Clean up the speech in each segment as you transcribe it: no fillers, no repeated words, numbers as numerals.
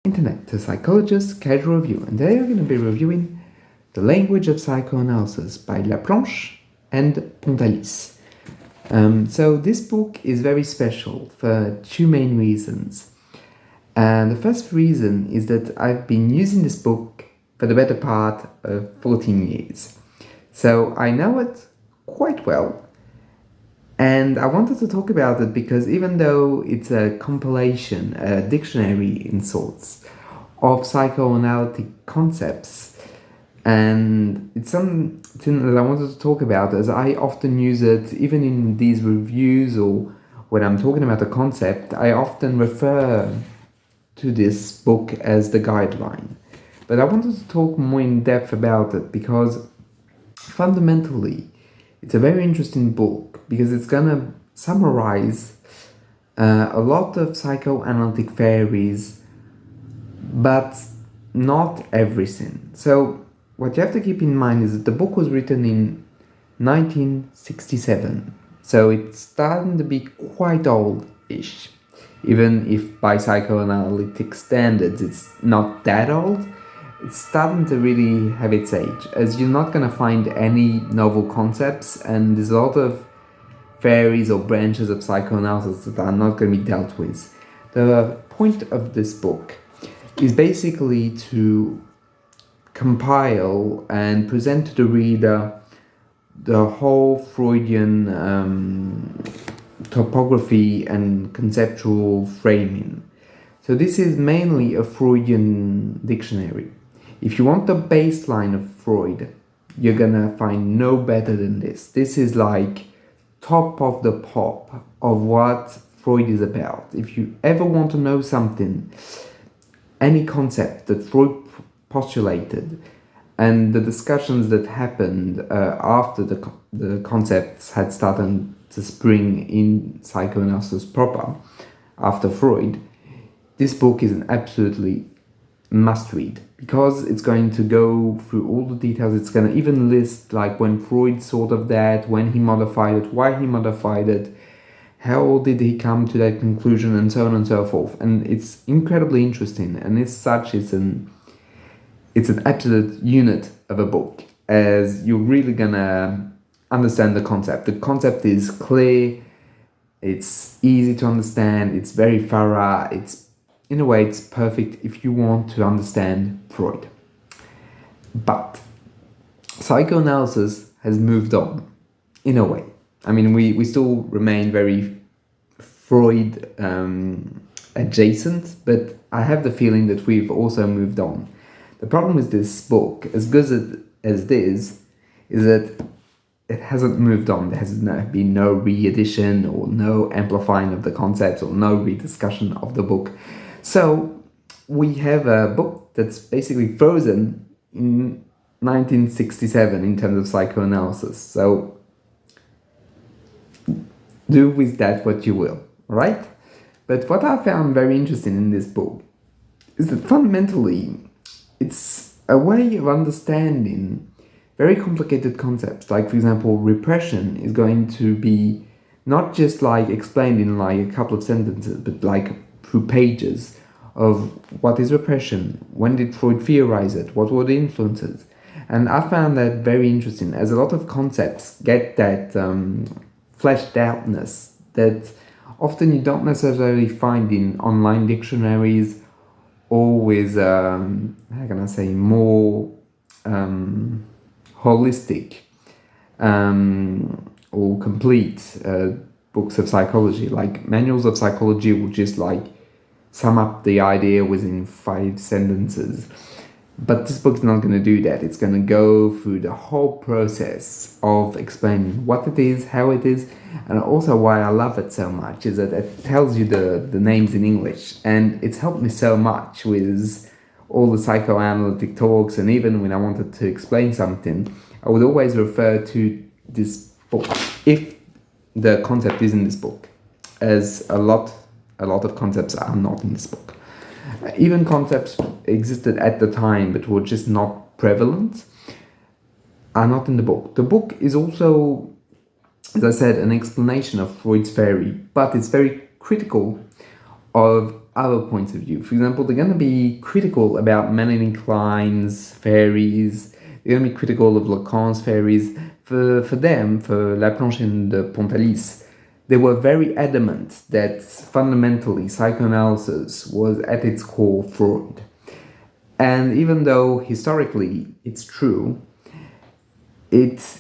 Internet, the psychologist casual review, and today we're going to be reviewing The Language of Psychoanalysis by Laplanche and Pontalis. So this book is very special for two main reasons. And the first reason is that I've been using this book for the better part of 14 years. So I know it quite well. And I wanted to talk about it because even though it's a compilation, a dictionary in sorts, of psychoanalytic concepts, and it's something that I wanted to talk about as I often use it even in these reviews or when I'm talking about a concept, I often refer to this book as the guideline. But I wanted to talk more in depth about it because fundamentally, it's a very interesting book because it's gonna summarize a lot of psychoanalytic theories, but not everything. So what you have to keep in mind is that the book was written in 1967, so it's starting to be quite old-ish, even if by psychoanalytic standards it's not that old. It's starting to really have its age, as you're not going to find any novel concepts, and there's a lot of theories or branches of psychoanalysis that are not going to be dealt with. The point of this book is basically to compile and present to the reader the whole Freudian topography and conceptual framing. So this is mainly a Freudian dictionary. If you want the baseline of Freud, you're gonna find no better than this. This is like top of the pop of what Freud is about. If you ever want to know something, any concept that Freud postulated and the discussions that happened after the concepts had started to spring in psychoanalysis proper after Freud, this book is an absolutely must read because it's going to go through all the details. It's going to even list like when Freud thought of that, when he modified it, why he modified it, how did he come to that conclusion, and so on and so forth. And it's incredibly interesting, and as such it's an absolute unit of a book, as you're really gonna understand the concept. The concept is clear, it's easy to understand, it's very thorough, in a way, it's perfect if you want to understand Freud. But psychoanalysis has moved on, in a way. I mean, we still remain very Freud adjacent, but I have the feeling that we've also moved on. The problem with this book, as good as it is that it hasn't moved on. There has been no re-edition or no amplifying of the concepts or no rediscussion of the book. So we have a book that's basically frozen in 1967 in terms of psychoanalysis. So do with that what you will, right? But what I found very interesting in this book is that fundamentally it's a way of understanding very complicated concepts. Like, for example, repression is going to be not just like explained in like a couple of sentences, but like through pages of what is repression, when did Freud theorize it, what were the influences. And I found that very interesting, as a lot of concepts get that fleshed outness that often you don't necessarily find in online dictionaries or with, how can I say, more holistic or complete books of psychology. Like manuals of psychology will just like sum up the idea within 5 sentences. But this book's not going to do that. It's going to go through the whole process of explaining what it is, how it is, and also why I love it so much is that it tells you the names in English. And it's helped me so much with all the psychoanalytic talks, and even when I wanted to explain something, I would always refer to this book if the concept is in this book, as a lot of concepts are not in this book. Even concepts existed at the time but were just not prevalent are not in the book. The book is also, as I said, an explanation of Freud's theory, but it's very critical of other points of view. For example, they're going to be critical about Melanie Klein's theories. They're going to be critical of Lacan's theories. For them, for Laplanche and Pontalis, they were very adamant that fundamentally psychoanalysis was at its core Freud. And even though historically it's true,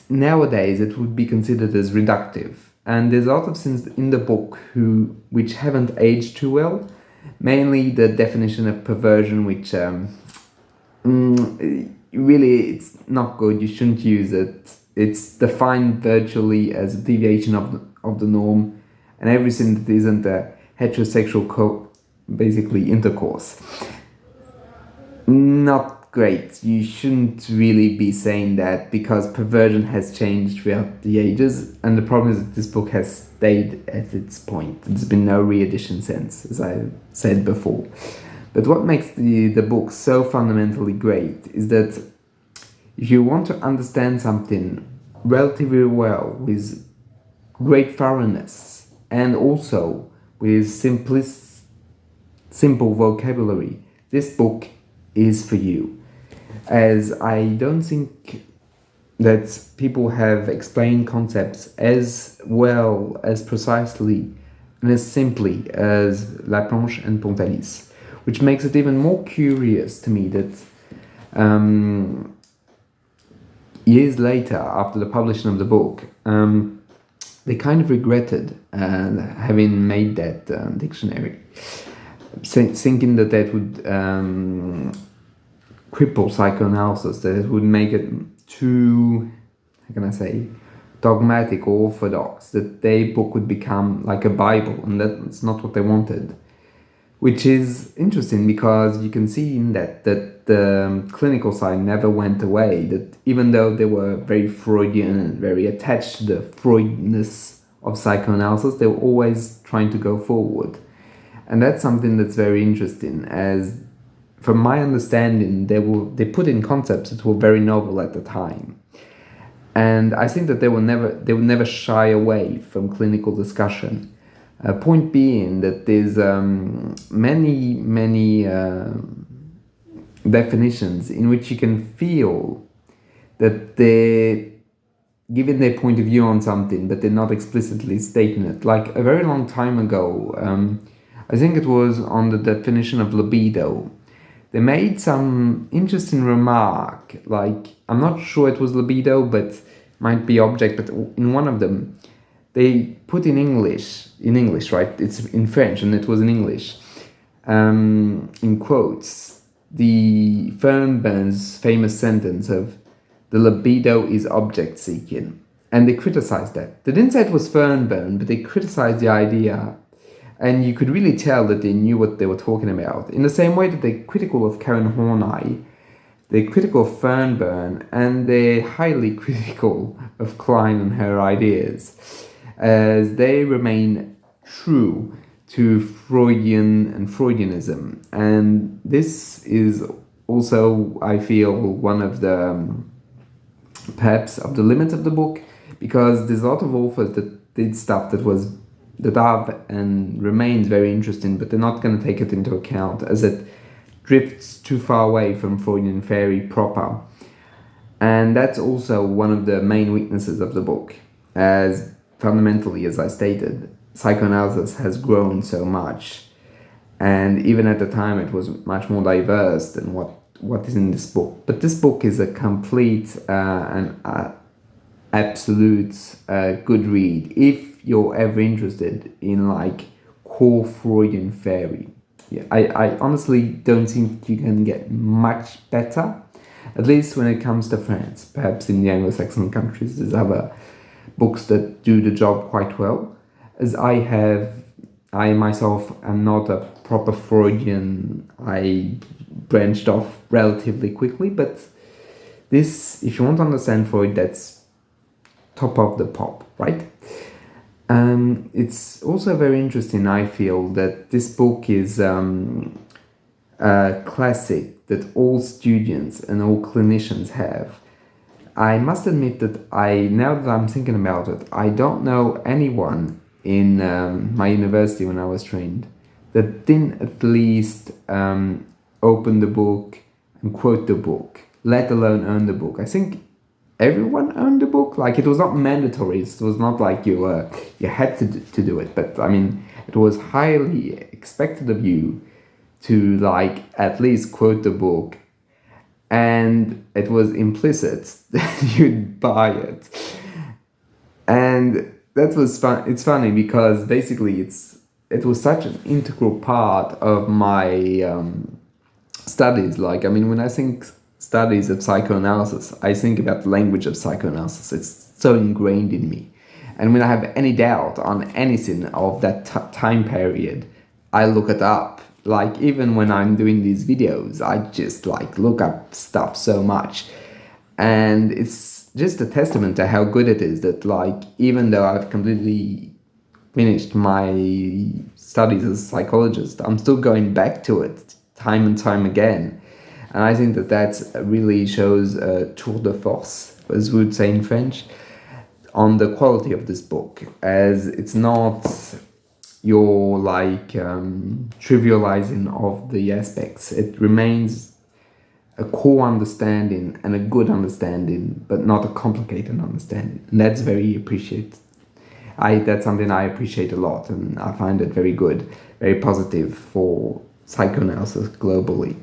nowadays it would be considered as reductive. And there's a lot of things in the book which haven't aged too well. Mainly the definition of perversion, which really it's not good. You shouldn't use it. It's defined virtually as a deviation of the norm, and everything that isn't a heterosexual basically intercourse. Not great. You shouldn't really be saying that, because perversion has changed throughout the ages, and the problem is that this book has stayed at its point. There's been no re-edition since, as I said before. But what makes the book so fundamentally great is that if you want to understand something relatively well, with great thoroughness, and also with simple vocabulary, this book is for you. As I don't think that people have explained concepts as well, as precisely, and as simply as Laplanche and Pontalis, which makes it even more curious to me that years later, after the publishing of the book, they kind of regretted having made that dictionary, thinking that would cripple psychoanalysis, that it would make it too, how can I say, dogmatic or orthodox, that their book would become like a Bible, and that's not what they wanted. Which is interesting, because you can see in that the clinical side never went away, that even though they were very Freudian and very attached to the Freudness of psychoanalysis, they were always trying to go forward. And that's something that's very interesting, as from my understanding, they put in concepts that were very novel at the time. And I think that they would never shy away from clinical discussion. Point being that there's many definitions in which you can feel that they're giving their point of view on something, but they're not explicitly stating it. Like a very long time ago, I think it was on the definition of libido, they made some interesting remark, like, I'm not sure it was libido, but might be object, but in one of them, they put in English, right? It's in French, and it was in English. In quotes, the Fernburn's famous sentence of "the libido is object seeking," and they criticized that. They didn't say it was Fernburn, but they criticized the idea, and you could really tell that they knew what they were talking about. In the same way that they're critical of Karen Horney, they're critical of Fernburn, and they're highly critical of Klein and her ideas, as they remain true to Freudian and Freudianism. And this is also, I feel, one of the perhaps of the limits of the book, because there's a lot of authors that did stuff that are and remains very interesting, but they're not going to take it into account, as it drifts too far away from Freudian theory proper. And that's also one of the main weaknesses of the book, as fundamentally, as I stated, psychoanalysis has grown so much, and even at the time it was much more diverse than what is in this book. But this book is a complete and absolute good read if you're ever interested in like core Freudian theory. Yeah, I honestly don't think you can get much better, at least when it comes to France. Perhaps in the Anglo-Saxon countries there's other books that do the job quite well, as I myself am not a proper Freudian. I branched off relatively quickly, but this, if you want to understand Freud, that's top of the pop, right? It's also very interesting, I feel, that this book is a classic that all students and all clinicians have. I must admit that now that I'm thinking about it, I don't know anyone in my university when I was trained that didn't at least open the book and quote the book, let alone own the book. I think everyone owned the book. Like, it was not mandatory. It was not like you had to do it. But I mean, it was highly expected of you to like at least quote the book, and it was implicit that you'd buy it. And that was fun. It's funny because basically it was such an integral part of my studies. Like, I mean, when I think studies of psychoanalysis, I think about the language of psychoanalysis. It's so ingrained in me. And when I have any doubt on anything of that time period, I look it up. Like, even when I'm doing these videos, I just like look up stuff so much. And it's just a testament to how good it is that, like, even though I've completely finished my studies as a psychologist, I'm still going back to it time and time again. And I think that really shows a tour de force, as we would say in French, on the quality of this book, as it's not your like trivializing of the aspects. It remains a core understanding and a good understanding, but not a complicated understanding. And that's very appreciated. That's something I appreciate a lot, and I find it very good, very positive for psychoanalysis globally.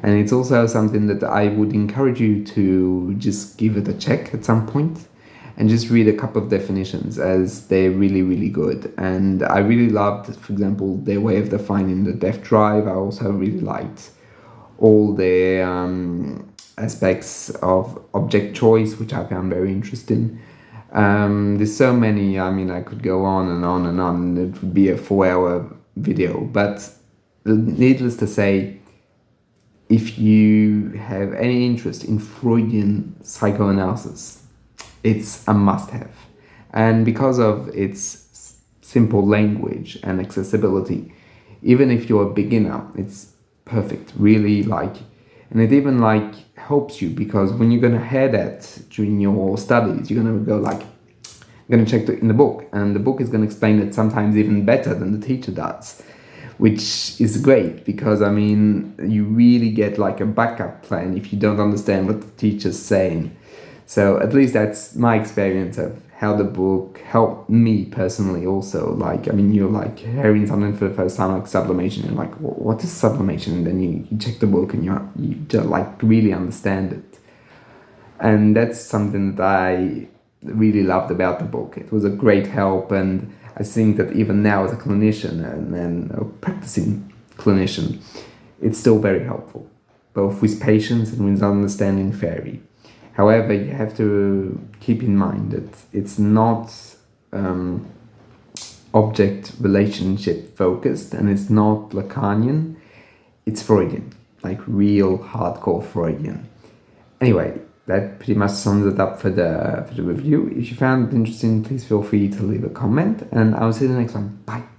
And it's also something that I would encourage you to just give it a check at some point and just read a couple of definitions, as they're really, really good. And I really loved, for example, their way of defining the death drive. I also really liked all the aspects of object choice, which I found very interesting. There's so many, I mean, I could go on and on and on. It would be a 4-hour video, but needless to say, if you have any interest in Freudian psychoanalysis, it's a must-have. And because of its simple language and accessibility, even if you're a beginner, it's perfect, really. Like, and it even like helps you, because when you're gonna hear that during your studies, you're gonna go like, you're gonna check in the book, and the book is gonna explain it sometimes even better than the teacher does, which is great, because I mean, you really get like a backup plan if you don't understand what the teacher's saying. So at least that's my experience of how the book helped me personally also. Like, I mean, you're like hearing something for the first time, like sublimation, and like, what is sublimation? And then you check the book and you don't like really understand it. And that's something that I really loved about the book. It was a great help, and I think that even now as a clinician and a practicing clinician, it's still very helpful, both with patients and with understanding theory. However, you have to keep in mind that it's not object relationship focused, and it's not Lacanian, it's Freudian, like real hardcore Freudian. Anyway, that pretty much sums it up for the review. If you found it interesting, please feel free to leave a comment, and I'll see you in the next one. Bye.